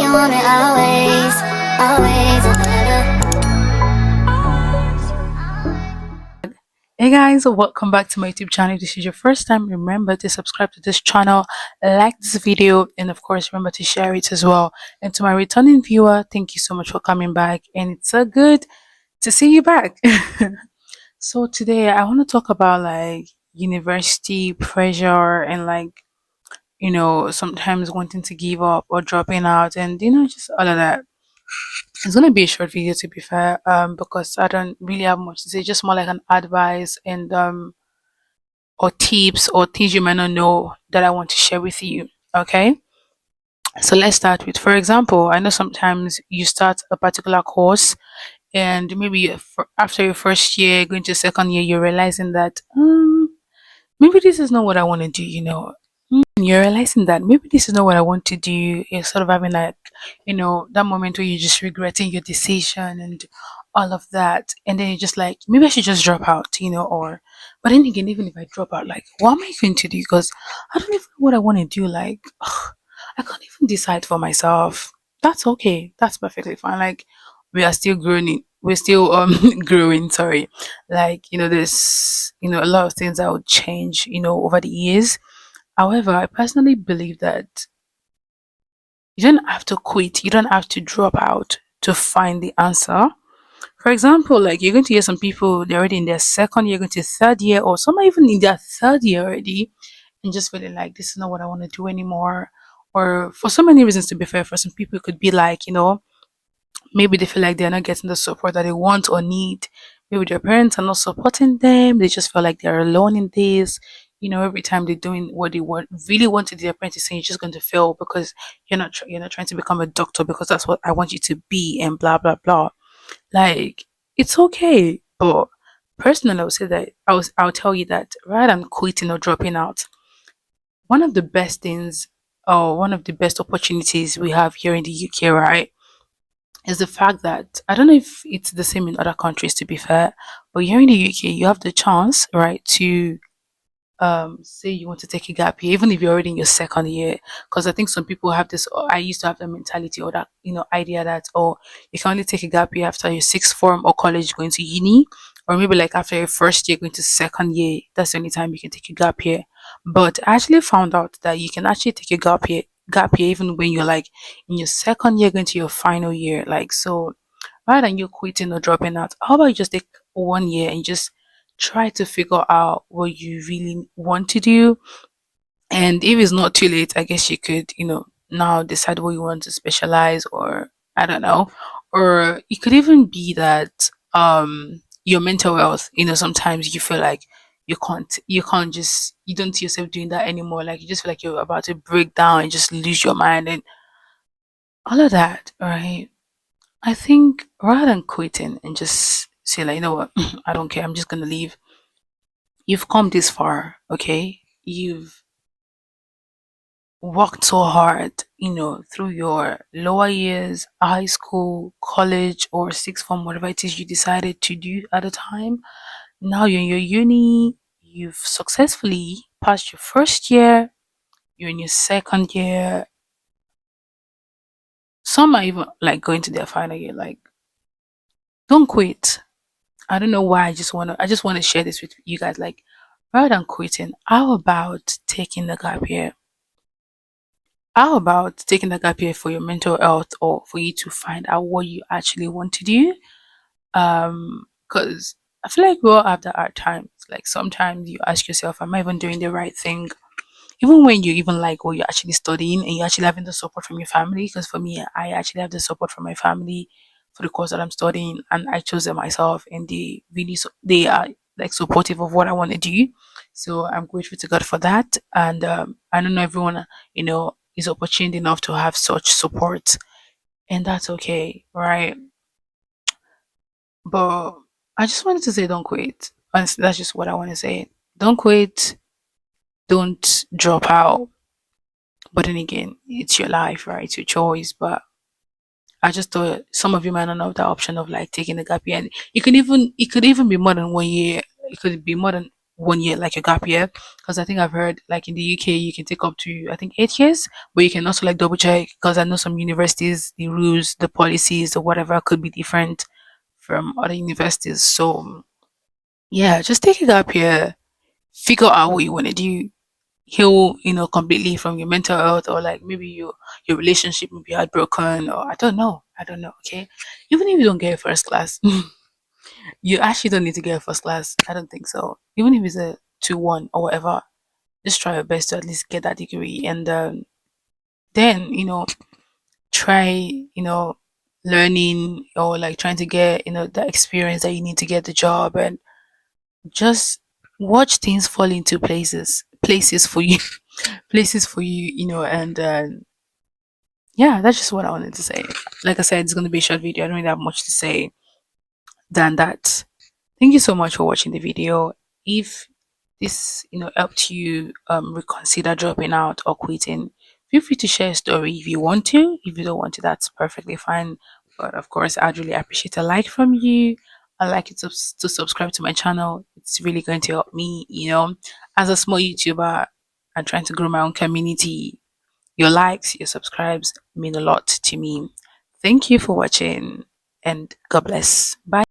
you want me always, always. Hey guys, welcome back to my YouTube channel. If this is your first time, remember to subscribe to this channel, like this video, and of course remember to share it as well. And to my returning viewer, thank you so much for coming back, and it's so good to see you back. So today I want to talk about like university pressure and like sometimes wanting to give up or dropping out, and just all of that. It's gonna be a short video to be fair, because I don't really have much to say, just more like an advice and or tips or things you might not know that I want to share with you. Okay. So let's start with, for example, I know sometimes you start a particular course and maybe after your first year, going to second year, you're realizing that maybe this is not what I want to do. And you're realizing that maybe this is not what I want to do. You're sort of having like, that moment where you're just regretting your decision and all of that. And then you're just like, maybe I should just drop out, or, but then again, even if I drop out, like, what am I going to do? Because I don't even know what I want to do. Like, I can't even decide for myself. That's okay. That's perfectly fine. Like, we are still growing. We're still growing. Sorry. Like, there's a lot of things that would change, over the years. However, I personally believe that you don't have to quit, you don't have to drop out to find the answer. For example, like you're going to hear some people, they're already in their second year, going to third year, or some are even in their third year already, and just feeling like this is not what I want to do anymore. Or for so many reasons, to be fair, for some people, it could be like, maybe they feel like they're not getting the support that they want or need. Maybe their parents are not supporting them. They just feel like they're alone in this. Every time they're doing what they really want to do, their parents is saying you're just going to fail because you're not trying to become a doctor because that's what I want you to be and blah blah blah. Like it's okay, but personally, I would say that I'll tell you that rather than quitting or dropping out, one of the best things or one of the best opportunities we have here in the UK, right? Is the fact that I don't know if it's the same in other countries to be fair, but here in the UK you have the chance, right, to say you want to take a gap year, even if you're already in your second year. Because I think some people have this, or I used to have the mentality or that, idea that, oh, you can only take a gap year after your sixth form or college going to uni, or maybe like after your first year going to second year, that's the only time you can take a gap year. But I actually found out that you can actually take a gap year even when you're like in your second year going to your final year. Like, so rather than you quitting or dropping out, how about you just take 1 year and just try to figure out what you really want to do. And if it's not too late, I guess you could, now decide what you want to specialize, or I don't know. Or it could even be that your mental health, sometimes you feel like you don't see yourself doing that anymore. Like you just feel like you're about to break down and just lose your mind and all of that, right? I think rather than quitting and just say like, you know what, I don't care, I'm just gonna leave. You've come this far, okay? You've worked so hard, through your lower years, high school, college, or sixth form, whatever it is you decided to do at the time. Now you're in your uni, you've successfully passed your first year, you're in your second year. Some are even like going to their final year. Like, don't quit. I don't know why. I just want to share this with you guys. Like, rather than quitting, how about taking the gap year? How about taking a gap year for your mental health or for you to find out what you actually want to do? Because I feel like we all have that hard times. Like sometimes you ask yourself, am I even doing the right thing? Even when you even like what you're actually studying and you're actually having the support from your family. Because for me, I actually have the support from my family for the course that I'm studying, and I chose it myself, and they are like supportive of what I want to do. So I'm grateful to God for that. And I don't know everyone, is opportunity enough to have such support, and that's okay, right? But I just wanted to say, don't quit. Honestly, that's just what I want to say. Don't quit. Don't drop out. But then again, it's your life, right? It's your choice. But I just thought some of you might not have the option of like taking a gap year. And it could even be more than 1 year. It could be more than 1 year, like your gap year. Because I think I've heard like in the UK you can take up to I think 8 years, but you can also like double check because I know some universities, the rules, the policies, or whatever could be different from other universities. So yeah, just take a gap year, figure out what you want to do, heal, completely from your mental health, or like maybe your relationship may be heartbroken, or I don't know. Okay, even if you don't get first class, you actually don't need to get first class. I don't think so. Even if it's a 2-1 or whatever, just try your best to at least get that degree, and then try learning or like trying to get the experience that you need to get the job, and just watch things fall into places for you, places for you, and yeah, that's just what I wanted to say. Like I said, it's going to be a short video. I don't really have much to say than that. Thank you so much for watching the video. If this helped you reconsider dropping out or quitting, feel free to share a story if you want to. If you don't want to, that's perfectly fine. But of course, I'd really appreciate a like from you. I'd like you to subscribe to my channel. It's really going to help me, as a small YouTuber and trying to grow my own community. Your likes, your subscribes mean a lot to me. Thank you for watching, and God bless. Bye.